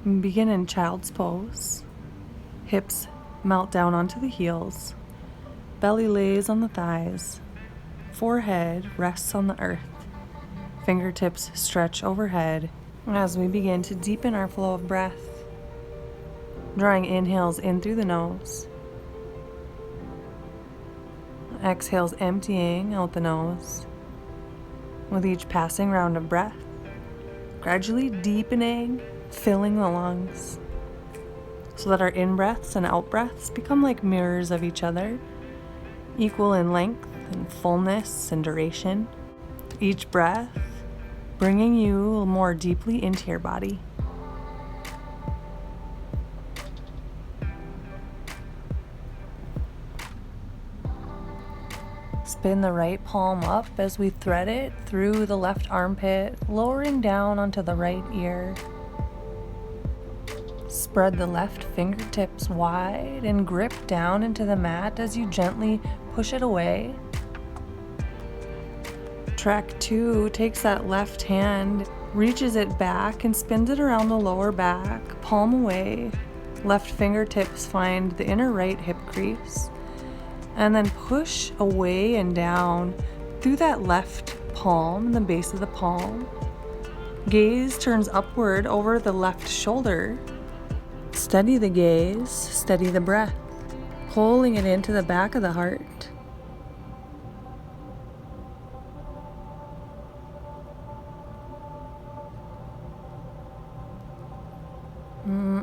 Begin in child's pose. Hips melt down onto the heels. Belly lays on the thighs. Forehead rests on the earth. Fingertips stretch overhead as we begin to deepen our flow of breath. Drawing inhales in through the nose. Exhales emptying out the nose. With each passing round of breath, gradually deepening, filling the lungs, so that our in-breaths and out-breaths become like mirrors of each other, equal in length and fullness and duration. Each breath bringing you more deeply into your body. Spin the right palm up as we thread it through the left armpit, lowering down onto the right ear. Spread the left fingertips wide and grip down into the mat as you gently push it away. Track 2 takes that left hand, reaches it back and spins it around the lower back, palm away. Left fingertips find the inner right hip crease. And then push away and down through that left palm and the base of the palm. Gaze turns upward over the left shoulder. Steady the gaze, steady the breath, pulling it into the back of the heart.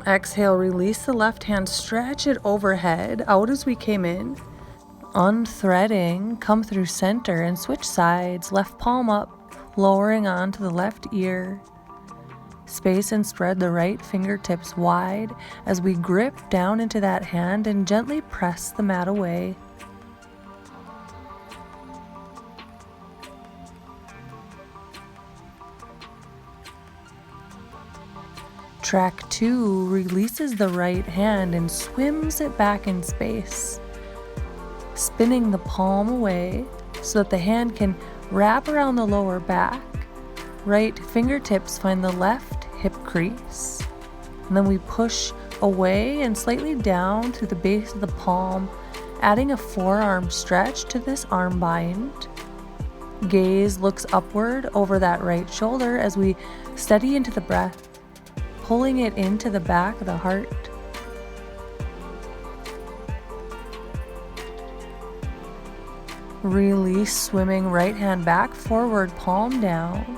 Exhale, release the left hand, stretch it overhead, out as we came in. Unthreading, come through center and switch sides, left palm up, lowering onto the left ear. Space and spread the right fingertips wide as we grip down into that hand and gently press the mat away. Track 2 releases the right hand and swims it back in space, spinning the palm away so that the hand can wrap around the lower back. Right fingertips find the left hip crease, and then we push away and slightly down through the base of the palm, adding a forearm stretch to this arm bind. Gaze looks upward over that right shoulder as we steady into the breath, pulling it into the back of the heart. Release, swimming right hand back, forward, palm down.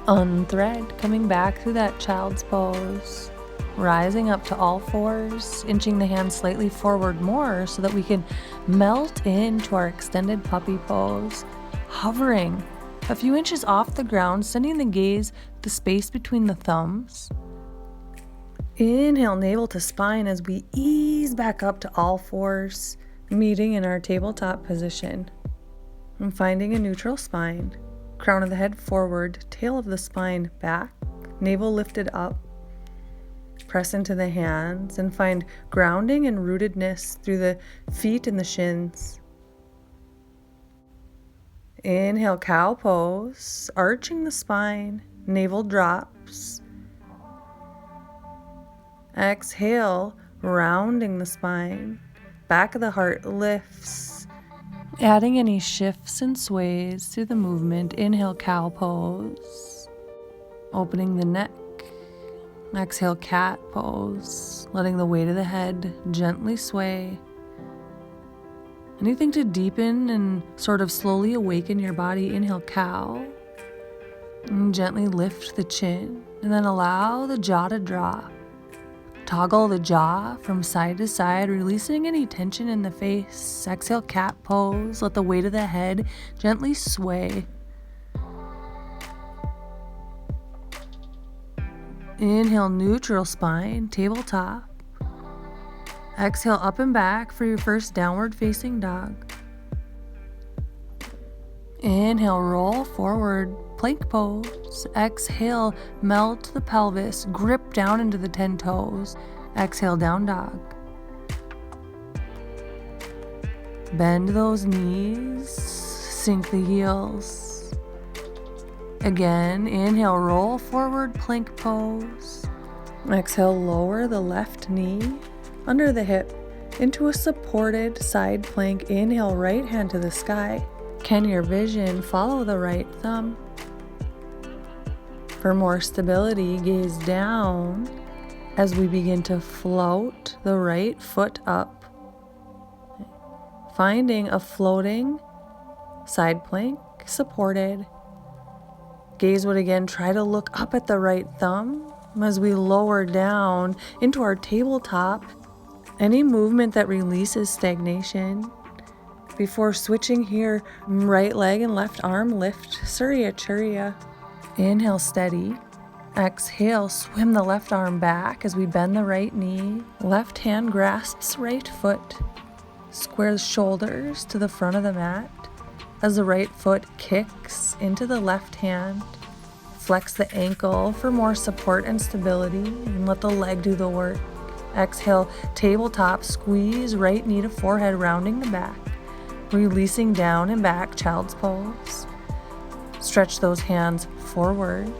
Unthread, coming back through that child's pose. Rising up to all fours, inching the hand slightly forward more so that we can melt into our extended puppy pose. Hovering a few inches off the ground, sending the gaze the space between the thumbs. Inhale, navel to spine as we ease back up to all fours, meeting in our tabletop position. And finding a neutral spine. Crown of the head forward, tail of the spine back, navel lifted up. Press into the hands and find grounding and rootedness through the feet and the shins. Inhale, cow pose, arching the spine, navel drops. Exhale, rounding the spine, back of the heart lifts. Adding any shifts and sways through the movement. Inhale, cow pose, opening the neck. Exhale, cat pose, letting the weight of the head gently sway. Anything to deepen and sort of slowly awaken your body. Inhale, cow. And gently lift the chin and then allow the jaw to drop. Toggle the jaw from side to side, releasing any tension in the face. Exhale, cat pose. Let the weight of the head gently sway. Inhale, neutral spine, tabletop. Exhale, up and back for your first downward facing dog. Inhale, roll forward, plank pose. Exhale, melt the pelvis, grip down into the 10 toes. Exhale, down dog. Bend those knees, sink the heels. Again, inhale, roll forward, plank pose. Exhale, lower the left knee under the hip into a supported side plank. Inhale, right hand to the sky. Can your vision follow the right thumb? For more stability, gaze down as we begin to float the right foot up. Finding a floating side plank, supported. Gaze would again try to look up at the right thumb as we lower down into our tabletop. Any movement that releases stagnation. Before switching here, right leg and left arm lift, Surya Churya. Inhale, steady. Exhale, swim the left arm back as we bend the right knee. Left hand grasps right foot. Square the shoulders to the front of the mat as the right foot kicks into the left hand. Flex the ankle for more support and stability and let the leg do the work. Exhale, tabletop, squeeze right knee to forehead, rounding the back. Releasing down and back, child's pose. Stretch those hands forward.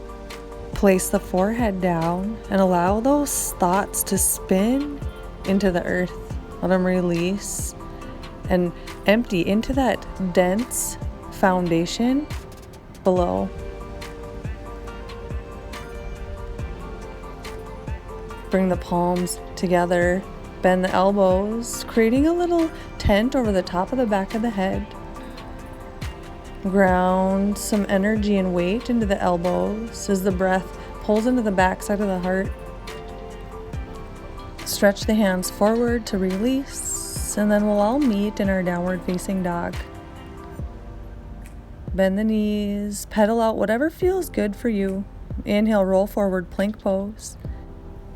Place the forehead down and allow those thoughts to spin into the earth. Let them release and empty into that dense foundation below. Bring the palms together, bend the elbows, creating a little tent over the top of the back of the head. Ground some energy and weight into the elbows as the breath pulls into the backside of the heart. Stretch the hands forward to release, and then we'll all meet in our downward facing dog. Bend the knees, pedal out whatever feels good for you. Inhale, roll forward, plank pose.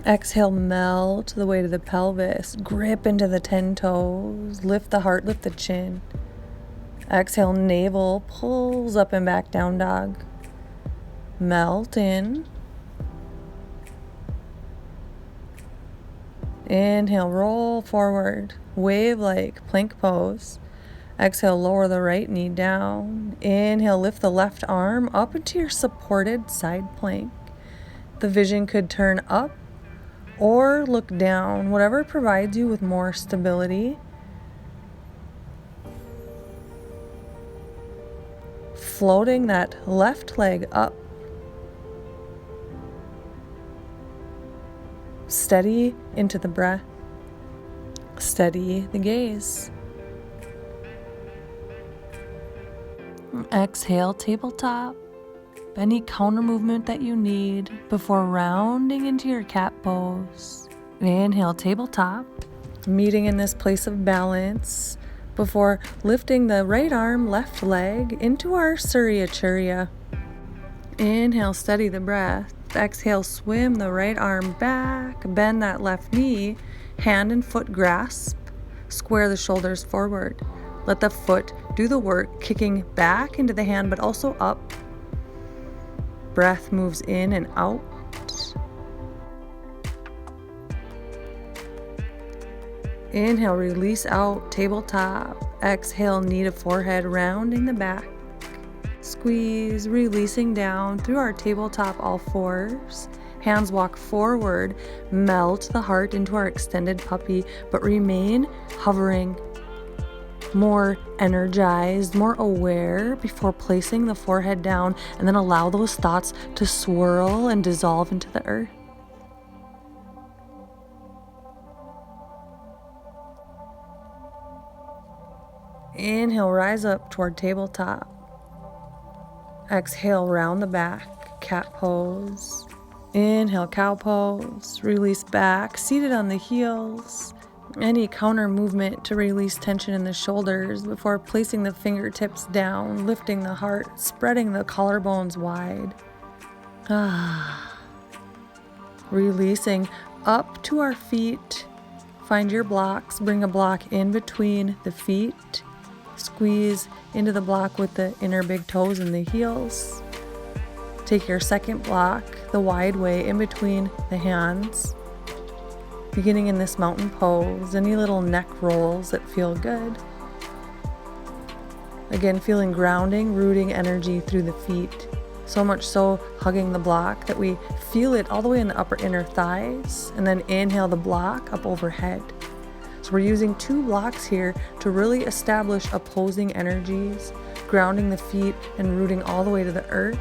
Exhale, melt the weight of the pelvis, grip into the 10 toes, lift the heart, lift the chin. Exhale, navel pulls up and back, down dog. Melt in. Inhale, roll forward, wave-like plank pose. Exhale, lower the right knee down. Inhale, lift the left arm up into your supported side plank. The vision could turn up or look down, whatever provides you with more stability. Floating that left leg up. Steady into the breath. Steady the gaze. Exhale, tabletop. Any counter movement that you need before rounding into your cat pose. Inhale, tabletop. Meeting in this place of balance before lifting the right arm, left leg into our Surya Churya. Inhale, steady the breath. Exhale, swim the right arm back, bend that left knee, hand and foot grasp, square the shoulders forward. Let the foot do the work, kicking back into the hand but also up. Breath moves in and out. Inhale, release out, tabletop. Exhale, knee to forehead, rounding the back. Squeeze, releasing down through our tabletop, all fours. Hands walk forward, melt the heart into our extended puppy, but remain hovering. More energized, more aware before placing the forehead down, and then allow those thoughts to swirl and dissolve into the earth. Inhale, rise up toward tabletop. Exhale, round the back, cat pose. Inhale, cow pose. Release back, seated on the heels. Any counter movement to release tension in the shoulders before placing the fingertips down, lifting the heart, spreading the collarbones wide. Releasing up to our feet. Find your blocks. Bring a block in between the feet. Squeeze into the block with the inner big toes and the heels. Take your second block the wide way in between the hands. Beginning in this mountain pose, any little neck rolls that feel good. Again, feeling grounding, rooting energy through the feet. So much so, hugging the block that we feel it all the way in the upper inner thighs, and then inhale the block up overhead. So we're using 2 blocks here to really establish opposing energies, grounding the feet and rooting all the way to the earth,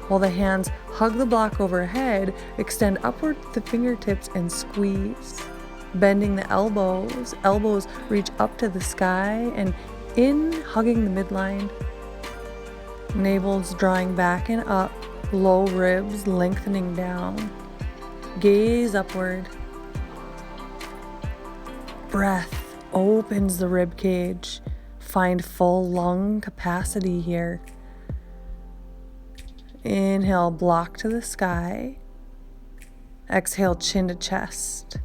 while the hands hug the block overhead, extend upward the fingertips and squeeze. Bending the elbows, elbows reach up to the sky and in, hugging the midline. Navel's drawing back and up, low ribs lengthening down. Gaze upward. Breath opens the rib cage. Find full lung capacity here. Inhale, block to the sky. Exhale, chin to chest.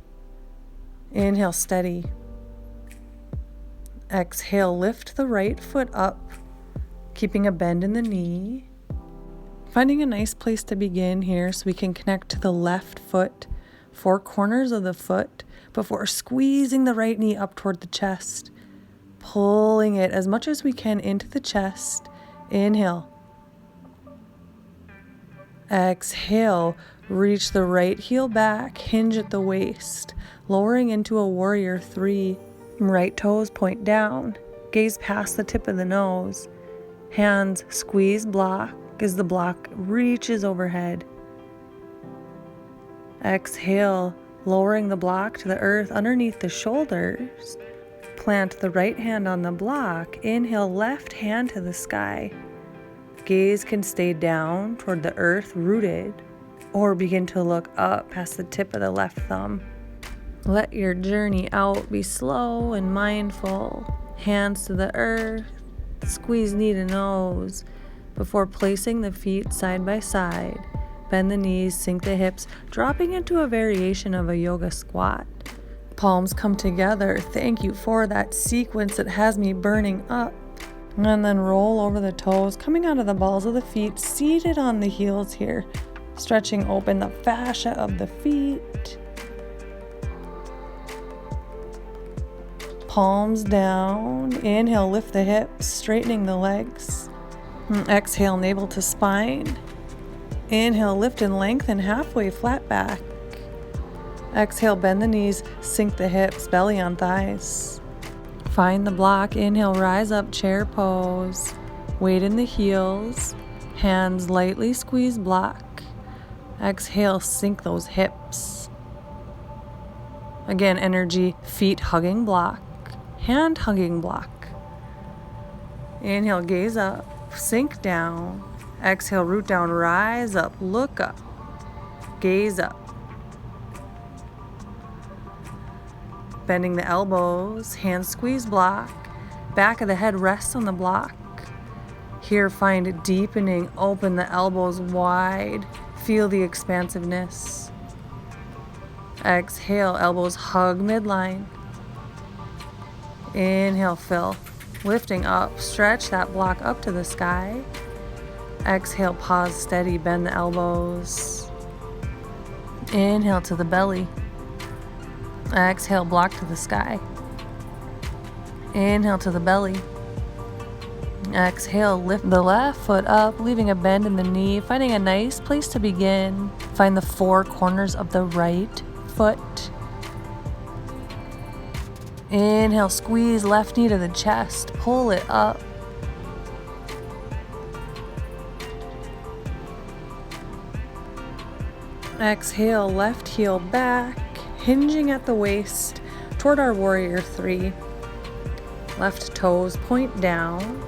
Inhale, steady. Exhale, lift the right foot up, keeping a bend in the knee. Finding a nice place to begin here so we can connect to the left foot, 4 corners of the foot, before squeezing the right knee up toward the chest, pulling it as much as we can into the chest. Inhale. Exhale, reach the right heel back, hinge at the waist, lowering into a warrior 3. Right toes point down, gaze past the tip of the nose. Hands squeeze block as the block reaches overhead. Exhale, lowering the block to the earth underneath the shoulders. Plant the right hand on the block. Inhale, left hand to the sky. Gaze can stay down toward the earth, rooted, or begin to look up past the tip of the left thumb. Let your journey out be slow and mindful. Hands to the earth, squeeze knee to nose before placing the feet side by side. Bend the knees, sink the hips, dropping into a variation of a yoga squat. Palms come together. Thank you for that sequence that has me burning up. And then roll over the toes, coming out of the balls of the feet, seated on the heels here. Stretching open the fascia of the feet. Palms down. Inhale, lift the hips, straightening the legs. Exhale, navel to spine. Inhale, lift and lengthen halfway, flat back. Exhale, bend the knees, sink the hips, belly on thighs. Find the block. Inhale, rise up, chair pose. Weight in the heels. Hands lightly squeeze block. Exhale, sink those hips. Again, energy, feet hugging block. Hand hugging block. Inhale, gaze up, sink down. Exhale, root down, rise up, look up, gaze up. Bending the elbows, hands squeeze block. Back of the head rests on the block. Here, find deepening, open the elbows wide. Feel the expansiveness. Exhale, elbows hug midline. Inhale, fill. Lifting up, stretch that block up to the sky. Exhale, pause, steady, bend the elbows. Inhale to the belly. Exhale, block to the sky. Inhale to the belly. Exhale, lift the left foot up, leaving a bend in the knee, finding a nice place to begin. Find the 4 corners of the right foot. Inhale, squeeze left knee to the chest, pull it up. Exhale, left heel back, hinging at the waist toward our warrior 3. Left toes point down,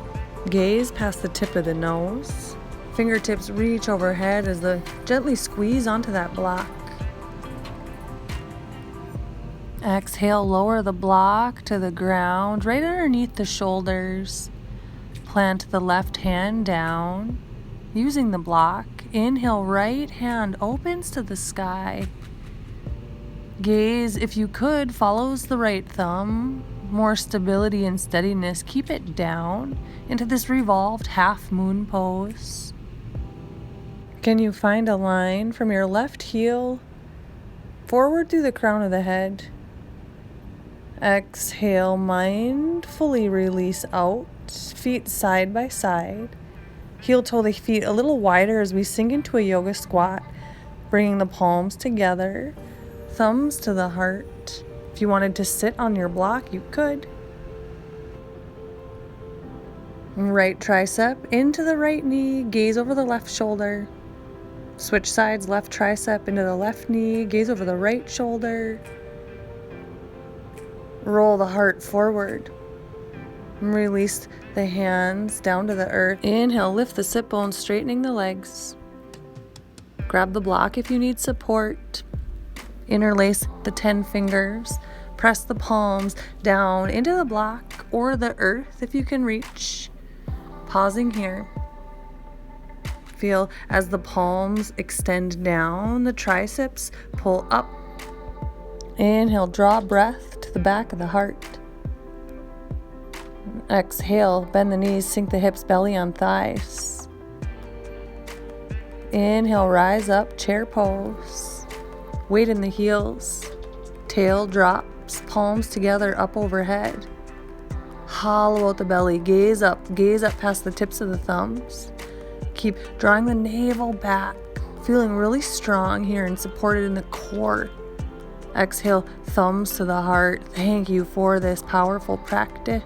gaze past the tip of the nose. Fingertips reach overhead as they gently squeeze onto that block. Exhale, lower the block to the ground, right underneath the shoulders. Plant the left hand down, using the block. Inhale, right hand opens to the sky. Gaze, if you could, follows the right thumb. More stability and steadiness. Keep it down into this revolved half moon pose. Can you find a line from your left heel forward through the crown of the head? Exhale, mindfully release out, feet side by side. Heel toe the feet a little wider as we sink into a yoga squat, bringing the palms together, thumbs to the heart. If you wanted to sit on your block, you could. Right tricep into the right knee, gaze over the left shoulder. Switch sides, left tricep into the left knee, gaze over the right shoulder. Roll the heart forward. Release the hands down to the earth. Inhale, lift the sit bones, straightening the legs. Grab the block if you need support. Interlace the 10 fingers. Press the palms down into the block or the earth if you can reach. Pausing here. Feel as the palms extend down, the triceps pull up. Inhale, draw breath to the back of the heart. Exhale, bend the knees, sink the hips, belly on thighs. Inhale, rise up, chair pose. Weight in the heels. Tail drops, palms together, up overhead. Hollow out the belly, gaze up past the tips of the thumbs. Keep drawing the navel back, feeling really strong here and supported in the core. Exhale, thumbs to the heart. Thank you for this powerful practice.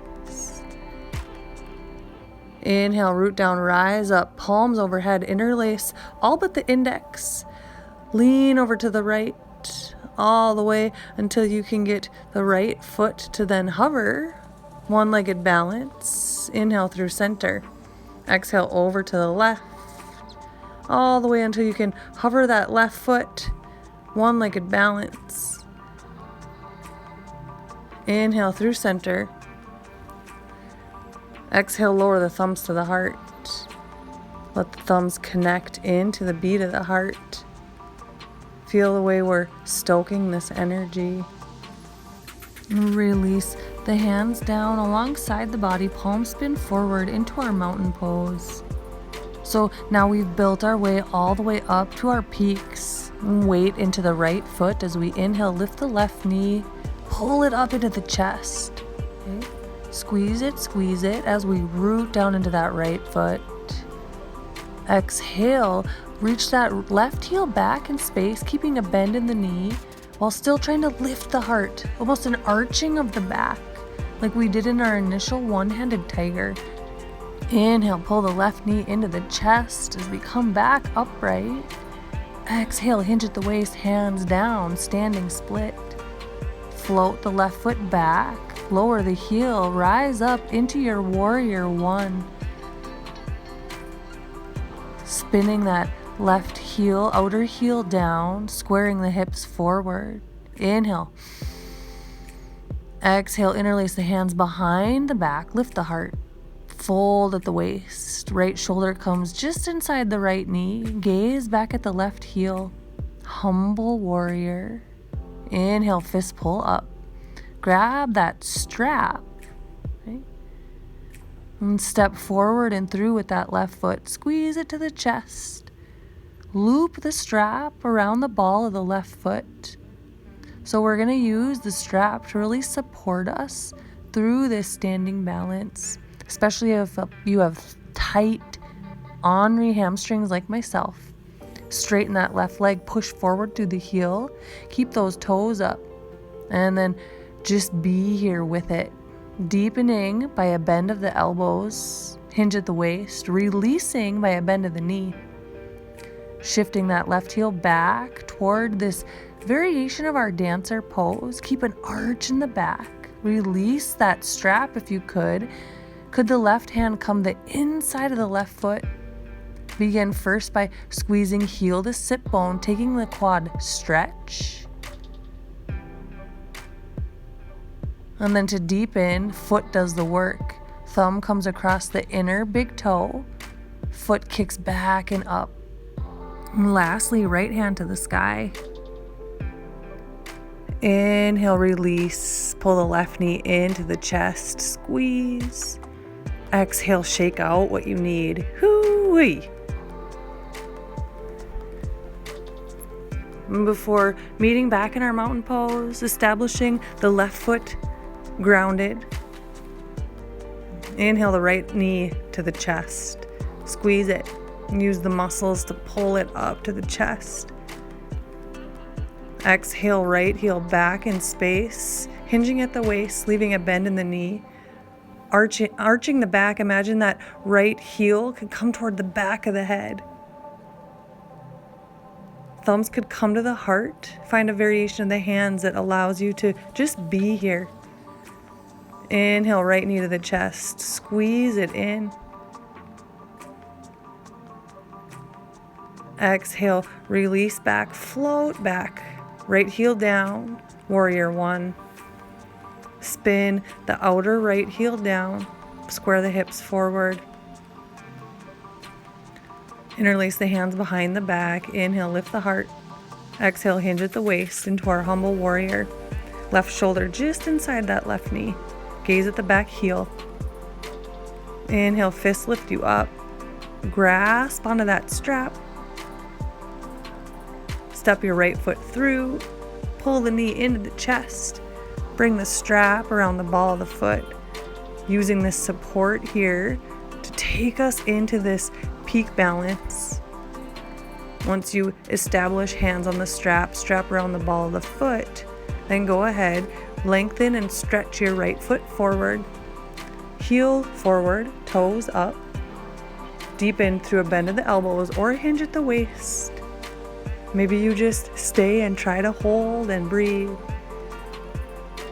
Inhale, root down, rise up, palms overhead, interlace all but the index. Lean over to the right, all the way until you can get the right foot to then hover. One-legged balance. Inhale through center. Exhale over to the left, all the way until you can hover that left foot. One-legged balance. Inhale through center. Exhale, lower the thumbs to the heart. Let the thumbs connect into the beat of the heart. Feel the way we're stoking this energy. Release the hands down alongside the body, palms spin forward into our mountain pose. So now we've built our way all the way up to our peaks. Weight into the right foot as we inhale, lift the left knee, pull it up into the chest. Okay. Squeeze it as we root down into that right foot. Exhale, reach that left heel back in space, keeping a bend in the knee while still trying to lift the heart, almost an arching of the back, like we did in our initial one-handed tiger. Inhale, pull the left knee into the chest as we come back upright. Exhale, hinge at the waist, hands down, standing split. Float the left foot back, lower the heel, rise up into your warrior one. Spinning that left heel, outer heel down, squaring the hips forward. Inhale. Exhale, interlace the hands behind the back, lift the heart. Fold at the waist. Right shoulder comes just inside the right knee. Gaze back at the left heel. Humble warrior. Inhale, fist pull up. Grab that strap. Right? And step forward and through with that left foot. Squeeze it to the chest. Loop the strap around the ball of the left foot. So we're going to use the strap to really support us through this standing balance, especially if you have tight ornery hamstrings like myself. Straighten that left leg, push forward through the heel, keep those toes up, and then just be here with it. Deepening by a bend of the elbows, hinge at the waist, releasing by a bend of the knee. Shifting that left heel back toward this variation of our dancer pose. Keep an arch in the back. Release that strap if you could. Could the left hand come the inside of the left foot? Begin first by squeezing heel to sit bone, taking the quad stretch. And then to deepen, foot does the work. Thumb comes across the inner big toe. Foot kicks back and up. And lastly, right hand to the sky. Inhale, release. Pull the left knee into the chest. Squeeze. Exhale, shake out what you need. Hoo-wee. Before meeting back in our mountain pose, establishing the left foot grounded. Inhale the right knee to the chest. Squeeze it and use the muscles to pull it up to the chest. Exhale, right heel back in space, hinging at the waist, leaving a bend in the knee. Arching the back, imagine that right heel could come toward the back of the head. Thumbs could come to the heart. Find a variation of the hands that allows you to just be here. Inhale, right knee to the chest. Squeeze it in. Exhale, release back, float back. Right heel down, warrior one. Spin the outer right heel down. Square the hips forward. Interlace the hands behind the back. Inhale, lift the heart. Exhale, hinge at the waist into our humble warrior. Left shoulder just inside that left knee. Gaze at the back heel. Inhale, fist lift you up. Grasp onto that strap. Step your right foot through. Pull the knee into the chest. Bring the strap around the ball of the foot. Using this support here to take us into this peak balance. Once you establish hands on the strap around the ball of the foot, then go ahead, lengthen and stretch your right foot forward. Heel forward, toes up. Deepen through a bend of the elbows or a hinge at the waist. Maybe you just stay and try to hold and breathe.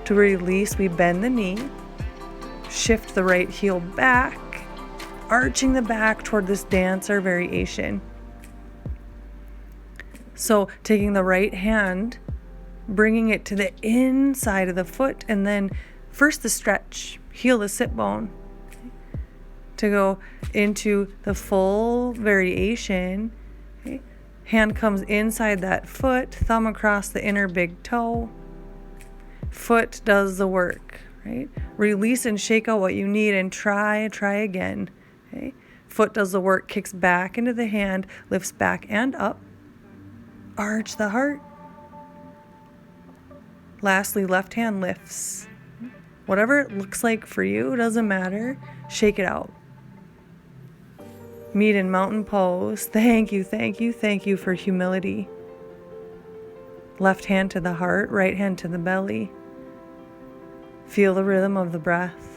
To release, we bend the knee, shift the right heel back, arching the back toward this dancer variation. So taking the right hand, bringing it to the inside of the foot, and then first the stretch, heel the sit bone, to go into the full variation. Okay. Hand comes inside that foot, thumb across the inner big toe. Foot does the work, right? Release and shake out what you need and try again. Okay? Foot does the work, kicks back into the hand, lifts back and up. Arch the heart. Lastly, left hand lifts. Whatever it looks like for you, doesn't matter. Shake it out. Meet in mountain pose. Thank you for humility. Left hand to the heart, right hand to the belly. Feel the rhythm of the breath.